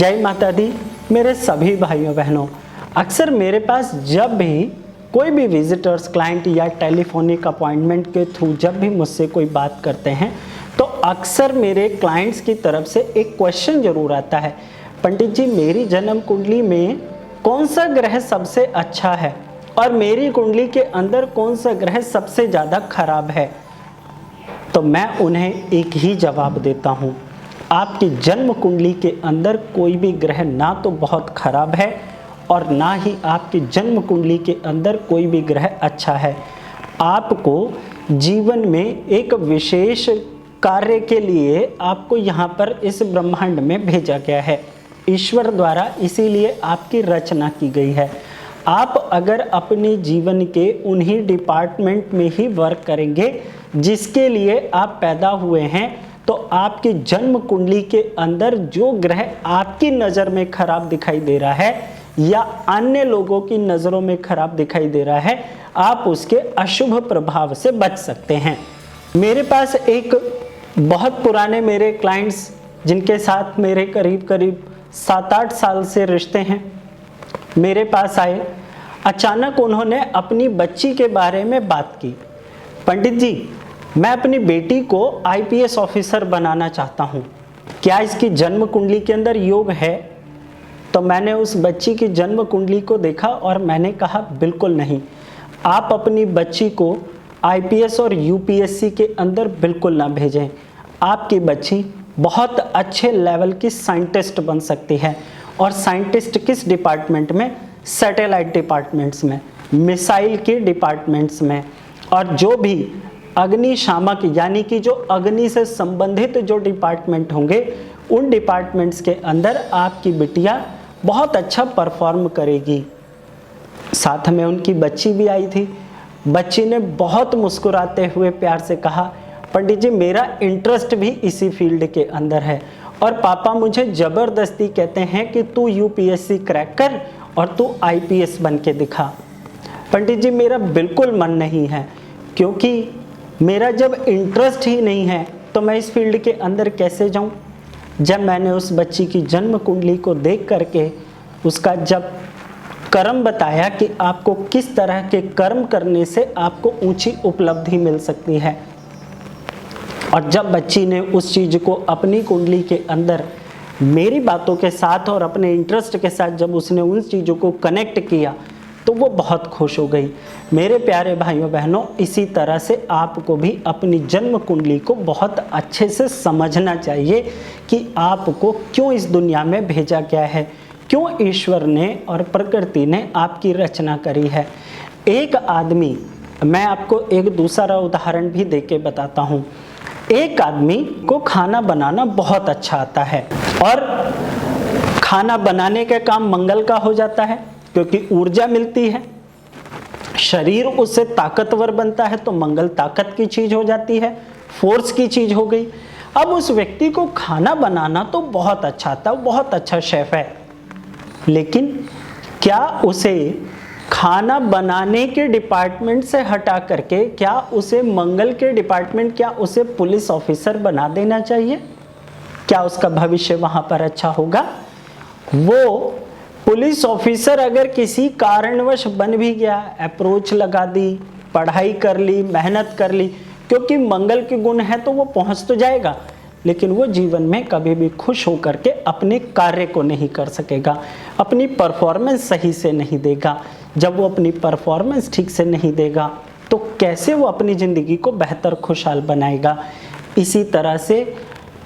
जय माता दी मेरे सभी भाइयों बहनों। अक्सर मेरे पास जब भी कोई भी विजिटर्स, क्लाइंट या टेलीफोनिक अपॉइंटमेंट के थ्रू जब भी मुझसे कोई बात करते हैं तो अक्सर मेरे क्लाइंट्स की तरफ से एक क्वेश्चन जरूर आता है, पंडित जी मेरी जन्म कुंडली में कौन सा ग्रह सबसे अच्छा है और मेरी कुंडली के अंदर कौन सा ग्रह सबसे ज़्यादा खराब है। तो मैं उन्हें एक ही जवाब देता हूँ, आपकी जन्म कुंडली के अंदर कोई भी ग्रह ना तो बहुत खराब है और ना ही आपकी जन्म कुंडली के अंदर कोई भी ग्रह अच्छा है। आपको जीवन में एक विशेष कार्य के लिए आपको यहाँ पर इस ब्रह्मांड में भेजा गया है, ईश्वर द्वारा इसीलिए आपकी रचना की गई है। आप अगर अपने जीवन के उन्हीं डिपार्टमेंट में ही वर्क करेंगे जिसके लिए आप पैदा हुए हैं, तो आपकी जन्म कुंडली के अंदर जो ग्रह आपकी नज़र में खराब दिखाई दे रहा है या अन्य लोगों की नज़रों में खराब दिखाई दे रहा है, आप उसके अशुभ प्रभाव से बच सकते हैं। मेरे पास एक बहुत पुराने मेरे क्लाइंट्स जिनके साथ मेरे करीब 7-8 साल से रिश्ते हैं, मेरे पास आए। अचानक उन्होंने अपनी बच्ची के बारे में बात की, पंडित जी मैं अपनी बेटी को आईपीएस ऑफिसर बनाना चाहता हूँ, क्या इसकी जन्म कुंडली के अंदर योग है? तो मैंने उस बच्ची की जन्म कुंडली को देखा और मैंने कहा बिल्कुल नहीं, आप अपनी बच्ची को आईपीएस और यूपीएससी के अंदर बिल्कुल ना भेजें। आपकी बच्ची बहुत अच्छे लेवल की साइंटिस्ट बन सकती है। और साइंटिस्ट किस डिपार्टमेंट में? सैटेलाइट डिपार्टमेंट्स में, मिसाइल के डिपार्टमेंट्स में, और जो भी अग्निशामक यानी कि जो अग्नि से संबंधित जो डिपार्टमेंट होंगे उन डिपार्टमेंट्स के अंदर आपकी बिटिया बहुत अच्छा परफॉर्म करेगी। साथ में उनकी बच्ची भी आई थी। बच्ची ने बहुत मुस्कुराते हुए प्यार से कहा, पंडित जी मेरा इंटरेस्ट भी इसी फील्ड के अंदर है और पापा मुझे ज़बरदस्ती कहते हैं कि तू यूपीएससी क्रैक कर और तू आईपीएस बन के दिखा। पंडित जी मेरा बिल्कुल मन नहीं है, क्योंकि मेरा जब इंटरेस्ट ही नहीं है तो मैं इस फील्ड के अंदर कैसे जाऊं। जब मैंने उस बच्ची की जन्म कुंडली को देख करके उसका जब कर्म बताया कि आपको किस तरह के कर्म करने से आपको ऊंची उपलब्धि मिल सकती है, और जब बच्ची ने उस चीज़ को अपनी कुंडली के अंदर मेरी बातों के साथ और अपने इंटरेस्ट के साथ जब उसने उन चीज़ों को कनेक्ट किया तो वो बहुत खुश हो गई। मेरे प्यारे भाइयों बहनों, इसी तरह से आपको भी अपनी जन्म कुंडली को बहुत अच्छे से समझना चाहिए कि आपको क्यों इस दुनिया में भेजा गया है, क्यों ईश्वर ने और प्रकृति ने आपकी रचना करी है। एक आदमी, मैं आपको एक दूसरा उदाहरण भी देके बताता हूँ। एक आदमी को खाना बनाना बहुत अच्छा आता है और खाना बनाने का काम मंगल का हो जाता है क्योंकि ऊर्जा मिलती है, शरीर उससे ताकतवर बनता है तो मंगल ताकत की चीज हो जाती है, फोर्स की चीज हो गई। अब उस व्यक्ति को खाना बनाना तो बहुत अच्छा आता है, बहुत अच्छा शेफ है, लेकिन क्या उसे खाना बनाने के डिपार्टमेंट से हटा करके क्या उसे मंगल के डिपार्टमेंट, क्या उसे पुलिस ऑफिसर बना देना चाहिए? क्या उसका भविष्य वहां पर अच्छा होगा? वो पुलिस ऑफिसर अगर किसी कारणवश बन भी गया, अप्रोच लगा दी, पढ़ाई कर ली, मेहनत कर ली, क्योंकि मंगल के गुण है तो वो पहुंच तो जाएगा, लेकिन वो जीवन में कभी भी खुश होकर के अपने कार्य को नहीं कर सकेगा, अपनी परफॉर्मेंस सही से नहीं देगा। जब वो अपनी परफॉर्मेंस ठीक से नहीं देगा तो कैसे वो अपनी ज़िंदगी को बेहतर खुशहाल बनाएगा। इसी तरह से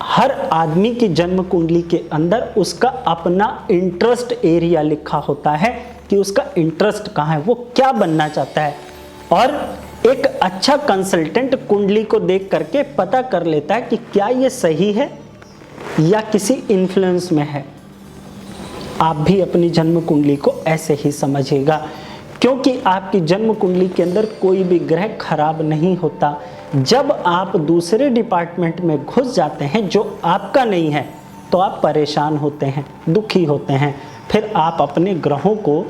हर आदमी की जन्म कुंडली के अंदर उसका अपना इंटरेस्ट एरिया लिखा होता है कि उसका इंटरेस्ट कहाँ है, वो क्या बनना चाहता है, और एक अच्छा कंसल्टेंट कुंडली को देख करके पता कर लेता है कि क्या ये सही है या किसी इन्फ्लुएंस में है। आप भी अपनी जन्म कुंडली को ऐसे ही समझिएगा, क्योंकि आपकी जन्म कुंडली के अंदर कोई भी ग्रह खराब नहीं होता। जब आप दूसरे डिपार्टमेंट में घुस जाते हैं जो आपका नहीं है तो आप परेशान होते हैं, दुखी होते हैं, फिर आप अपने ग्रहों को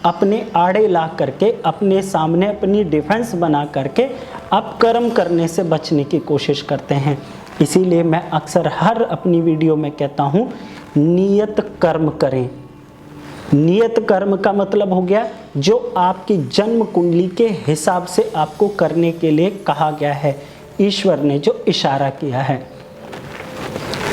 अपने आड़े ला करके अपने सामने अपनी डिफेंस बना करके आप कर्म करने से बचने की कोशिश करते हैं। इसीलिए मैं अक्सर हर अपनी वीडियो में कहता हूँ नियत कर्म करें। नियत कर्म का मतलब हो गया जो आपकी जन्म कुंडली के हिसाब से आपको करने के लिए कहा गया है, ईश्वर ने जो इशारा किया है।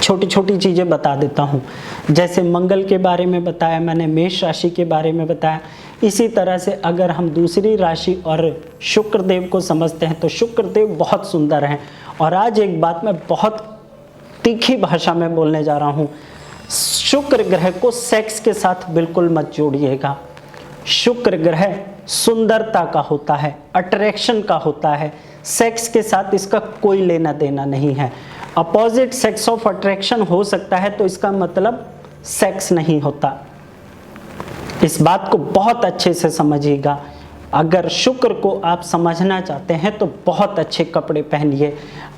छोटी छोटी चीज़ें बता देता हूँ, जैसे मंगल के बारे में बताया मैंने, मेष राशि के बारे में बताया। इसी तरह से अगर हम दूसरी राशि और शुक्र देव को समझते हैं तो शुक्र देव बहुत सुंदर हैं। और आज एक बात मैं बहुत तीखी भाषा में बोलने जा रहा हूँ, शुक्र ग्रह को सेक्स के साथ बिल्कुल मत जोड़िएगा। शुक्र ग्रह सुंदरता का होता है, अट्रैक्शन का होता है, सेक्स के साथ इसका कोई लेना देना नहीं है। अपोजिट सेक्स ऑफ अट्रैक्शन हो सकता है तो इसका मतलब सेक्स नहीं होता। इस बात को बहुत अच्छे से समझिएगा। अगर शुक्र को आप समझना चाहते हैं तो बहुत अच्छे कपड़े पहनिए,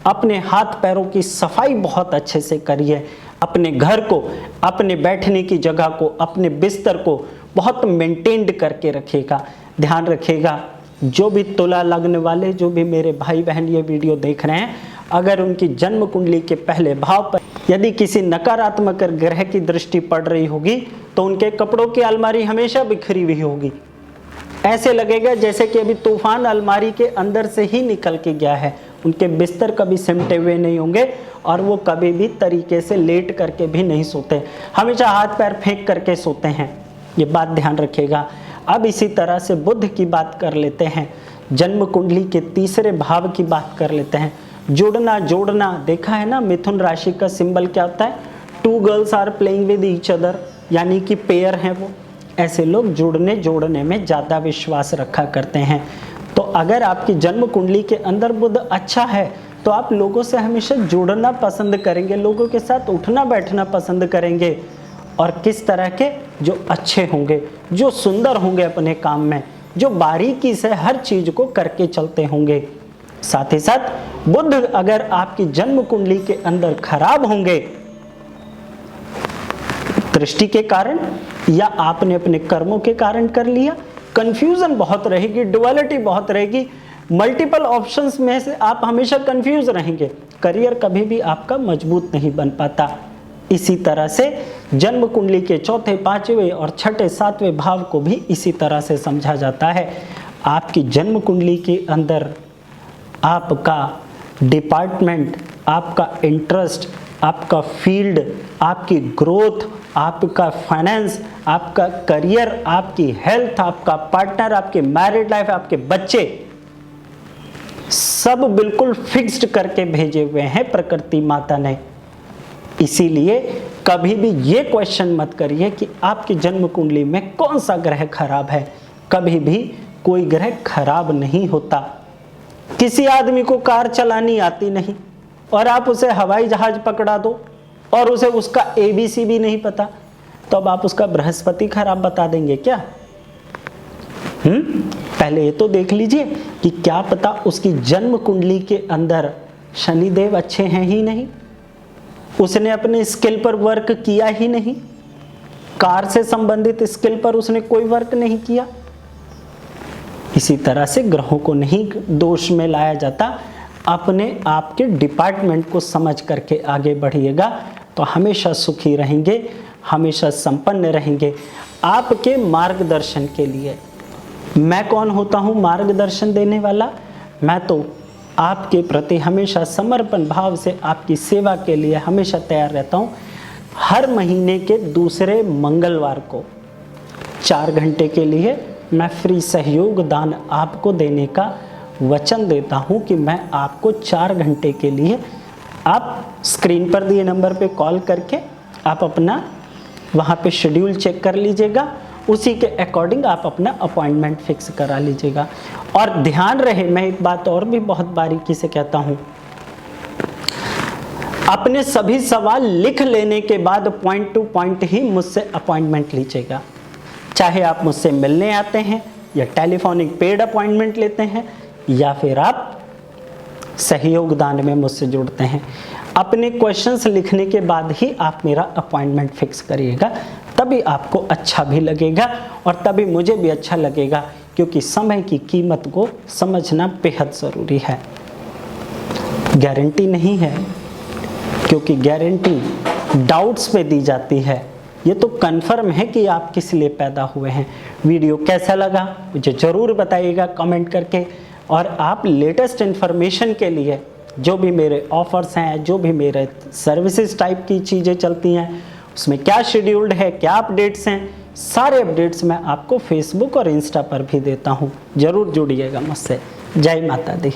अपने हाथ पैरों की सफाई बहुत अच्छे से करिए, अपने घर को, अपने बैठने की जगह को, अपने बिस्तर को बहुत मेंटेन्ड करके रखिएगा। ध्यान रखिएगा, जो भी तुला लग्न वाले, जो भी मेरे भाई बहन ये वीडियो देख रहे हैं, अगर उनकी जन्म कुंडली के पहले भाव पर यदि किसी नकारात्मक ग्रह की दृष्टि पड़ रही होगी तो उनके कपड़ों की अलमारी हमेशा बिखरी हुई होगी। ऐसे लगेगा जैसे कि अभी तूफान अलमारी के अंदर से ही निकल के गया है। उनके बिस्तर कभी सिमटे हुए नहीं होंगे और वो कभी भी तरीके से लेट करके भी नहीं सोते, हमेशा हाथ पैर फेंक करके सोते हैं। ये बात ध्यान रखिएगा। अब इसी तरह से बुध की बात कर लेते हैं, जन्म कुंडली के तीसरे भाव की बात कर लेते हैं। जुड़ना जोड़ना, देखा है ना मिथुन राशि का सिंबल क्या होता है? 2 girls are playing with each other, यानी कि पेयर हैं वो। ऐसे लोग जुड़ने जोड़ने में ज़्यादा विश्वास रखा करते हैं। तो अगर आपकी जन्म कुंडली के अंदर बुध अच्छा है तो आप लोगों से हमेशा जुड़ना पसंद करेंगे, लोगों के साथ उठना बैठना पसंद करेंगे। और किस तरह के? जो अच्छे होंगे, जो सुंदर होंगे अपने काम में, जो बारीकी से हर चीज को करके चलते होंगे। साथ ही साथ बुध अगर आपकी जन्म कुंडली के अंदर खराब होंगे दृष्टि के कारण या आपने अपने कर्मों के कारण कर लिया, कंफ्यूजन बहुत रहेगी, डुअलिटी बहुत रहेगी, मल्टीपल ऑप्शंस में से आप हमेशा कंफ्यूज रहेंगे, करियर कभी भी आपका मजबूत नहीं बन पाता। इसी तरह से जन्म कुंडली के चौथे, पांचवें और छठे, सातवें भाव को भी इसी तरह से समझा जाता है। आपकी जन्म कुंडली के अंदर आपका डिपार्टमेंट, आपका इंटरेस्ट, आपका फील्ड, आपकी ग्रोथ, आपका फाइनेंस, आपका करियर, आपकी हेल्थ, आपका पार्टनर, आपके मैरिड लाइफ, आपके बच्चे, सब बिल्कुल फिक्स्ड करके भेजे हुए हैं प्रकृति माता ने। इसीलिए कभी भी ये क्वेश्चन मत करिए कि आपकी जन्म कुंडली में कौन सा ग्रह खराब है। कभी भी कोई ग्रह खराब नहीं होता। किसी आदमी को कार चलानी आती नहीं और आप उसे हवाई जहाज पकड़ा दो और उसे उसका ABC भी नहीं पता, तो अब आप उसका बृहस्पति खराब बता देंगे क्या? पहले ये तो देख लीजिए कि क्या पता उसकी जन्म कुंडली के अंदर शनिदेव अच्छे हैं ही नहीं, उसने अपने स्किल पर वर्क किया ही नहीं, कार से संबंधित स्किल पर उसने कोई वर्क नहीं किया। इसी तरह से ग्रहों को नहीं दोष में लाया जाता, अपने आप के डिपार्टमेंट को समझ करके आगे बढ़िएगा तो हमेशा सुखी रहेंगे, हमेशा संपन्न रहेंगे। आपके मार्गदर्शन के लिए मैं कौन होता हूँ मार्गदर्शन देने वाला? मैं तो आपके प्रति हमेशा समर्पण भाव से आपकी सेवा के लिए हमेशा तैयार रहता हूँ। हर महीने के दूसरे मंगलवार को 4 घंटे के लिए मैं फ्री सहयोग दान आपको देने का वचन देता हूं कि मैं आपको 4 घंटे के लिए, आप स्क्रीन पर दिए नंबर पे कॉल करके आप अपना वहां पे शेड्यूल चेक कर लीजिएगा, उसी के अकॉर्डिंग आप अपना अपॉइंटमेंट फिक्स करा लीजिएगा। और ध्यान रहे, मैं एक बात और भी बहुत बारीकी से कहता हूं, अपने सभी सवाल लिख लेने के बाद पॉइंट टू पॉइंट ही मुझसे अपॉइंटमेंट लीजिएगा। चाहे आप मुझसे मिलने आते हैं या टेलीफोनिक पेड अपॉइंटमेंट लेते हैं या फिर आप सहयोग दान में मुझसे जुड़ते हैं, अपने क्वेश्चंस लिखने के बाद ही आप मेरा अपॉइंटमेंट फिक्स करिएगा। तभी आपको अच्छा भी लगेगा और तभी मुझे भी अच्छा लगेगा, क्योंकि समय की कीमत को समझना बेहद ज़रूरी है। गारंटी नहीं है, क्योंकि गारंटी डाउट्स पे दी जाती है। ये तो कन्फर्म है कि आप किस लिए पैदा हुए हैं। वीडियो कैसा लगा मुझे ज़रूर बताइएगा कमेंट करके, और आप लेटेस्ट इन्फॉर्मेशन के लिए जो भी मेरे ऑफर्स हैं, जो भी मेरे सर्विसेज टाइप की चीज़ें चलती हैं, उसमें क्या शेड्यूल्ड है, क्या अपडेट्स हैं, सारे अपडेट्स मैं आपको फेसबुक और इंस्टा पर भी देता हूँ। ज़रूर जुड़िएगा मुझसे। जय माता दी।